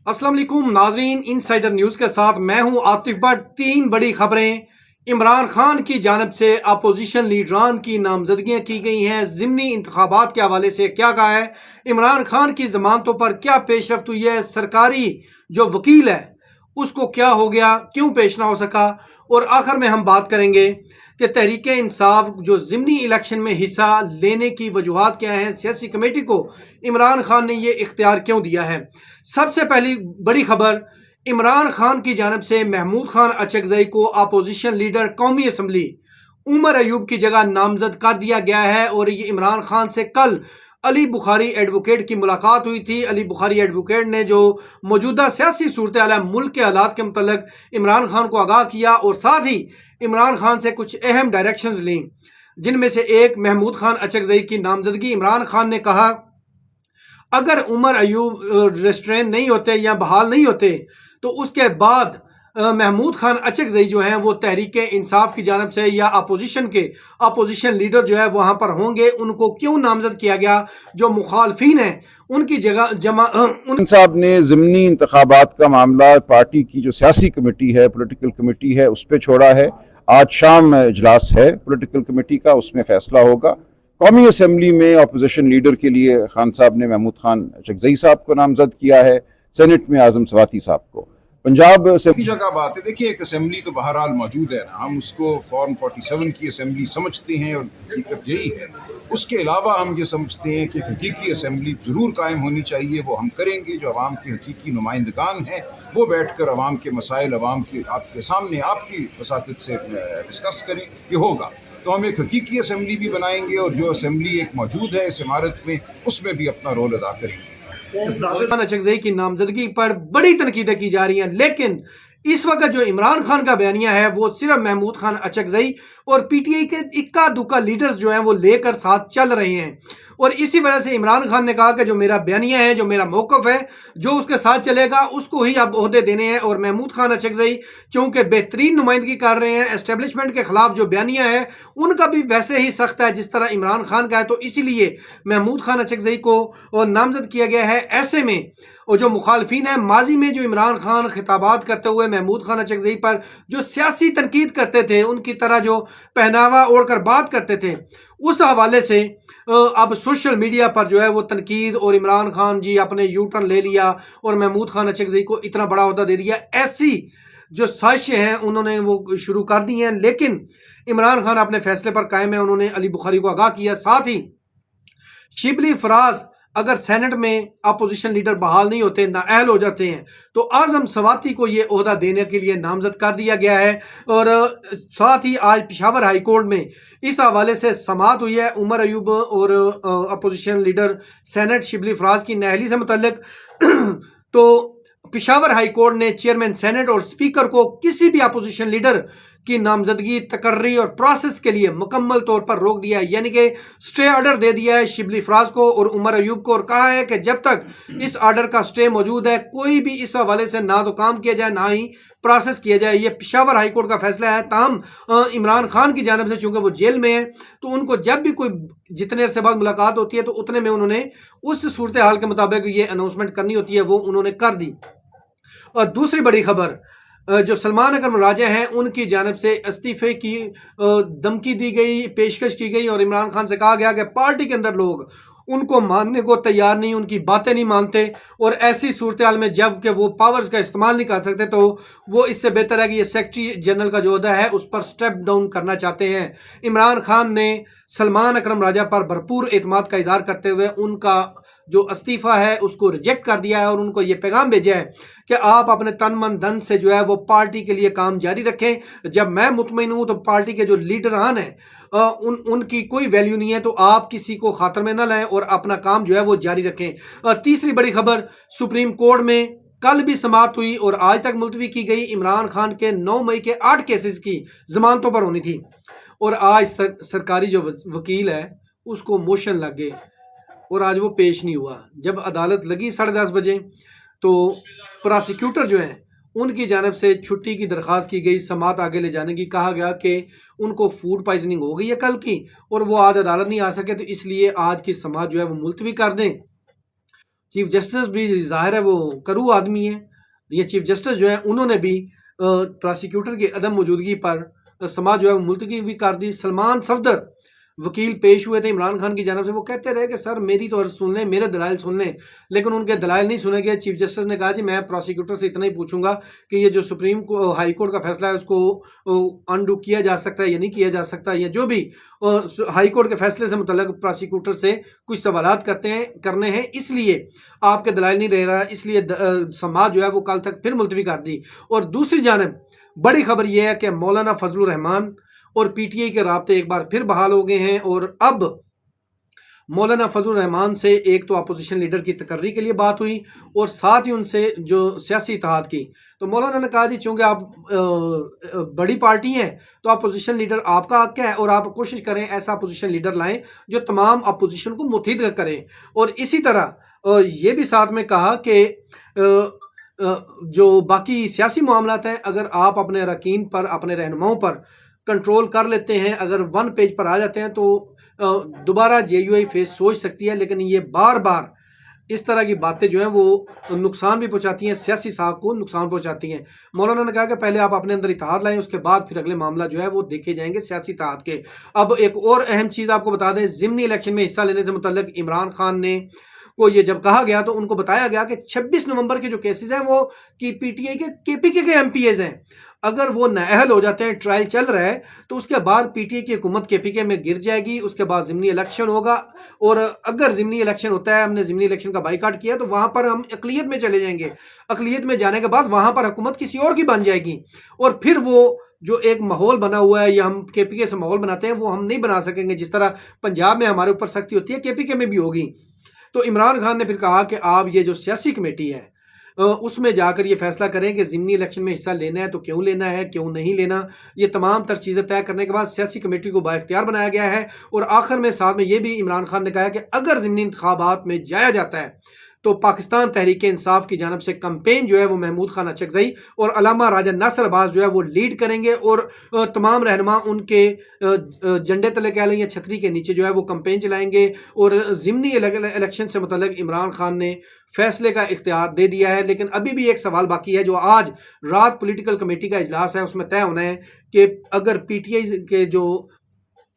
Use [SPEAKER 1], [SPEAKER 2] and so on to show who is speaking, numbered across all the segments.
[SPEAKER 1] अस्सलाम वालेकुम नाजरीन, इनसाइडर न्यूज़ के साथ मैं हूं आतिफ भट्ट। तीन बड़ी खबरें। इमरान खान की जानब से अपोजिशन लीडरान की नामजदगियां की गई हैं। ज़िमनी इंतखाबात के हवाले से क्या कहा है, इमरान खान की जमानतों पर क्या पेशरफ्त हुई है, सरकारी जो वकील है उसको क्या हो गया, क्यों पेश ना हो सका, और आखिर में हम बात करेंगे कि तहरीक इंसाफ जो ज़िमनी इलेक्शन में हिस्सा लेने की वजूहात क्या हैं, सियासी कमेटी को इमरान खान ने ये इख्तियार क्यों दिया है। सबसे पहली बड़ी खबर, इमरान खान की जानब से महमूद खान अचकजई को अपोजिशन लीडर कौमी असम्बली उमर अयूब की जगह नामजद कर दिया गया है। और ये इमरान खान से कल अली बुखारी एडवोकेट की मुलाकात हुई थी। अली बुखारी एडवोकेट ने जो मौजूदा सियासी सूरत हाल है, मुल्क के हालात के मुतल्लिक इमरान खान को आगाह किया और साथ ही इमरान खान से कुछ अहम डायरेक्शंस ली, जिनमें से एक महमूद खान अचकजई की नामजदगी। इमरान खान ने कहा अगर उमर अयूब रेस्ट्रेन नहीं होते या बहाल नहीं होते तो उसके बाद महमूद खान अचकजई जो हैं वो तहरीक इंसाफ की जानब से या अपोजिशन लीडर जो है वहाँ पर होंगे। उनको क्यों नामजद किया गया, जो मुखालफिन हैं उनकी जगह
[SPEAKER 2] साहब ने ज़िमनी इंतखाबात का मामला पार्टी की जो सियासी कमेटी है, पॉलिटिकल कमेटी है, उस पर छोड़ा है। आज शाम इजलास है पॉलिटिकल कमेटी का, उसमें फैसला होगा। कौमी असम्बली में अपोजिशन लीडर के लिए खान साहब ने महमूद खान अचकजई साहब को नामजद किया है, सेनेट में आजम सवाती साहब को। पंजाब से
[SPEAKER 3] जगह बात है, देखिए एक असम्बली तो बहरहाल मौजूद है ना, हम उसको फॉर्म 47 की असम्बली समझते हैं और हकीकत यही है। उसके अलावा हम ये समझते हैं कि हकीकी असम्बली ज़रूर कायम होनी चाहिए। वो हम करेंगे, जो अवाम के हकीकी नुमाइंदगान हैं वो बैठ कर अवाम के मसाइल अवाम के आपके सामने आपकी वसातित से डिस्कस करें, ये होगा। तो हम एक हकीकी असम्बली भी बनाएंगे और जो असम्बली एक मौजूद है इस इमारत में उसमें भी अपना रोल अदा करेंगे।
[SPEAKER 1] अचकजई की नामजदगी पर बड़ी तनकीदें की जा रही हैं, लेकिन इस वक्त जो इमरान खान का बयानिया है वो सिर्फ महमूद खान अचकजई और पीटीआई के इक्का दुक्का लीडर्स जो हैं वो लेकर साथ चल रहे हैं। और इसी वजह से इमरान खान ने कहा कि जो मेरा बयानिया है, जो मेरा मौक़िफ़ है, जो उसके साथ चलेगा उसको ही अब ओहदे देने हैं। और महमूद खान अचकजई चूँकि बेहतरीन नुमाइंदगी कर रहे हैं, एस्टेब्लिशमेंट के खिलाफ जो बयानिया है उनका भी वैसे ही सख्त है जिस तरह इमरान खान का है, तो इसीलिए महमूद खान अचकजई को नामजद किया गया है। ऐसे में और जो मुखालफिन है, माजी में जो इमरान खान खिताबात करते हुए महमूद खान अचकजई पर जो सियासी तनकीद करते थे, उनकी तरह जो पहनावा ओढ़ कर बात करते थे, उस हवाले से अब सोशल मीडिया पर जो है वो तनकीद और इमरान खान जी आपने यू टर्न ले लिया और महमूद खान अचकजई को इतना बड़ा ओहदा दे दिया, ऐसी जो साजिशें हैं उन्होंने वो शुरू कर दी हैं। लेकिन इमरान खान अपने फैसले पर कायम है। उन्होंने अली बुखारी को आगाह किया। साथ ही शिबली फराज अगर सेनेट में अपोजिशन लीडर बहाल नहीं होते, नाअहल हो जाते हैं, तो आजम सवाती को ये ओहदा देने के लिए नामजद कर दिया गया है। और साथ ही आज पेशावर हाई कोर्ट में इस हवाले से समाअत हुई है। उमर अयूब और opposition leader senate Shibli Faraz की नाअहली से मुतल्लिक तो पेशावर हाई कोर्ट ने चेयरमैन सेनेट और स्पीकर को किसी भी अपोजिशन लीडर की नामजदगी, तकर्री और प्रोसेस के लिए मुकम्मल तौर पर रोक दिया है, यानी कि स्टे ऑर्डर दे दिया है शिबली फराज को और उमर अयूब को, और कहा है कि जब तक इस ऑर्डर का स्टे मौजूद है कोई भी इस हवाले से ना तो काम किया जाए ना ही प्रोसेस किया जाए। ये पेशावर हाई कोर्ट का फैसला है। ताहम इमरान खान की जानब से चूंकि वो जेल में है तो उनको जब भी कोई जितने अरसे बाद मुलाकात होती है तो उतने में उन्होंने उस सूरत हाल के मुताबिक ये अनाउंसमेंट करनी होती है, वो उन्होंने कर दी। और दूसरी बड़ी खबर, जो सलमान अकरम राजा हैं उनकी जानब से इस्तीफे की धमकी दी गई, पेशकश की गई और इमरान खान से कहा गया कि पार्टी के अंदर लोग उनको मानने को तैयार नहीं, उनकी बातें नहीं मानते, और ऐसी सूरत हाल में जब कि वो पावर्स का इस्तेमाल नहीं कर सकते तो वो इससे बेहतर है कि ये सेक्रेटरी जनरल का जो ओहदा है उस पर स्टेप डाउन करना चाहते हैं। इमरान खान ने सलमान अकरम राजा पर भरपूर एतमाद का इजहार करते हुए उनका जो इस्तीफ़ा है उसको रिजेक्ट कर दिया है और उनको ये पैगाम भेजा है कि आप अपने तन मन धन से जो है वो पार्टी के लिए काम जारी रखें। जब मैं मुतमईन हूँ तो पार्टी के जो लीडरान हैं उनकी कोई वैल्यू नहीं है, तो आप किसी को खातर में न लाएं और अपना काम जो है वो जारी रखें। तीसरी बड़ी खबर, सुप्रीम कोर्ट में कल भी समाअत हुई और आज तक मुलतवी की गई। इमरान खान के 9 मई के 8 केसेस की जमानतों पर होनी थी और आज सरकारी जो वकील है उसको मोशन लग गए और आज वो पेश नहीं हुआ। जब अदालत लगी 10:30 बजे तो प्रोसिक्यूटर जो है उनकी जानब से छुट्टी की दरख्वास्त की गई, समाअत आगे ले जाने की। कहा गया कि उनको फूड पॉइजनिंग हो गई है कल की और वो आज अदालत नहीं आ सके, तो इसलिए आज की समाअत जो है वो मुलतवी कर दें। چیف جسٹس بھی ظاہر ہے وہ کرو آدمی ہیں. یہ چیف جسٹس جو ہیں انہوں نے بھی پراسیکیوٹر کی عدم موجودگی پر سماعت جو ہے وہ ملتوی بھی کر دی. سلمان صفدر وکیل پیش ہوئے تھے عمران خان کی جانب سے. وہ کہتے رہے کہ سر میری تو عرض سن لیں, میرے دلائل سن لیں, لیکن ان کے دلائل نہیں سنے گئے. چیف جسٹس نے کہا جی میں پراسیکیوٹر سے اتنا ہی پوچھوں گا کہ یہ جو ہائی کورٹ کا فیصلہ ہے اس کو انڈو کیا جا سکتا ہے یا نہیں کیا جا سکتا, یا جو بھی ہائی کورٹ کے فیصلے سے متعلق پراسیکیوٹر سے کچھ سوالات کرنے ہیں, اس لیے آپ کے دلائل نہیں رہ رہا, اس لیے سماعت جو ہے وہ کل تک پھر ملتوی کر دی. اور دوسری جانب بڑی خبر یہ ہے کہ مولانا فضل الرحمان اور پی ٹی آئی کے رابطے ایک بار پھر بحال ہو گئے ہیں, اور اب مولانا فضل الرحمان سے ایک تو اپوزیشن لیڈر کی تقرری کے لیے بات ہوئی اور ساتھ ہی ان سے جو سیاسی اتحاد کی. تو مولانا نے کہا جی چونکہ آپ بڑی پارٹی ہیں تو اپوزیشن لیڈر آپ کا حق ہے, اور آپ کوشش کریں ایسا اپوزیشن لیڈر لائیں جو تمام اپوزیشن کو متحد کریں. اور اسی طرح یہ بھی ساتھ میں کہا کہ جو باقی سیاسی معاملات ہیں اگر آپ اپنے اراکین پر, اپنے رہنماؤں پر کنٹرول کر لیتے ہیں, اگر ون پیج پر آ جاتے ہیں تو دوبارہ جے یو آئی فیس سوچ سکتی ہے, لیکن یہ بار بار اس طرح کی باتیں جو ہیں وہ نقصان بھی پہنچاتی ہیں, سیاسی ساکھ کو نقصان پہنچاتی ہیں. مولانا نے کہا کہ پہلے آپ اپنے اندر اتحاد لائیں, اس کے بعد پھر اگلے معاملہ جو ہے وہ دیکھے جائیں گے سیاسی اتحاد کے. اب ایک اور اہم چیز آپ کو بتا دیں, ضمنی الیکشن میں حصہ لینے سے متعلق عمران خان نے کو یہ جب کہا گیا تو ان کو بتایا گیا کہ 26 نومبر کے جو کیسز ہیں وہ کی پی ٹی آئی کے پی کے ایم پی ایز ہیں, اگر وہ نااہل ہو جاتے ہیں, ٹرائل چل رہا ہے, تو اس کے بعد پی ٹی آئی کی حکومت کے پی کے میں گر جائے گی. اس کے بعد ضمنی الیکشن ہوگا, اور اگر ضمنی الیکشن ہوتا ہے, ہم نے ضمنی الیکشن کا بائیکاٹ کیا, تو وہاں پر ہم اقلیت میں چلے جائیں گے. اقلیت میں جانے کے بعد وہاں پر حکومت کسی اور کی بن جائے گی, اور پھر وہ جو ایک ماحول بنا ہوا ہے یا ہم کے پی کے سے ماحول بناتے ہیں وہ ہم نہیں بنا سکیں گے. جس طرح پنجاب میں ہمارے اوپر سختی ہوتی ہے کے پی کے میں بھی ہوگی. تو عمران خان نے پھر کہا کہ آپ یہ جو سیاسی کمیٹی ہے اس میں جا کر یہ فیصلہ کریں کہ ضمنی الیکشن میں حصہ لینا ہے تو کیوں لینا ہے, کیوں نہیں لینا. یہ تمام تر چیزیں طے کرنے کے بعد سیاسی کمیٹی کو بااختیار بنایا گیا ہے. اور آخر میں ساتھ میں یہ بھی عمران خان نے کہا کہ اگر ضمنی انتخابات میں جایا جاتا ہے تو پاکستان تحریک انصاف کی جانب سے کمپین جو ہے وہ محمود خان اچکزئی اور علامہ راجہ ناصر عباس جو ہے وہ لیڈ کریں گے, اور تمام رہنما ان کے جھنڈے تلے کہہ لیں یا چھتری کے نیچے جو ہے وہ کمپین چلائیں گے. اور ضمنی الیکشن سے متعلق عمران خان نے فیصلے کا اختیار دے دیا ہے. لیکن ابھی بھی ایک سوال باقی ہے جو آج رات پولیٹیکل کمیٹی کا اجلاس ہے, اس میں طے ہونا ہے کہ اگر پی ٹی آئی کے جو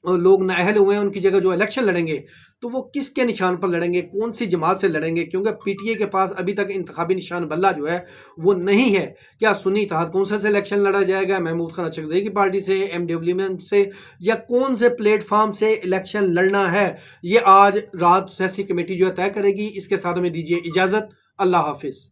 [SPEAKER 1] لوگ نااہل ہوئے ہیں ان کی جگہ جو الیکشن لڑیں گے تو وہ کس کے نشان پر لڑیں گے, کون سی جماعت سے لڑیں گے, کیونکہ پی ٹی آئی کے پاس ابھی تک انتخابی نشان بلہ جو ہے وہ نہیں ہے. کیا سنی اتحاد کونسل سے الیکشن لڑا جائے گا, محمود خان اچکزئی کی پارٹی سے, ایم ڈبلیو ایم سے, یا کون سے پلیٹ فارم سے الیکشن لڑنا ہے, یہ آج رات سیاسی کمیٹی جو ہے طے کرے گی. اس کے ساتھ ہمیں دیجیے اجازت. اللہ حافظ.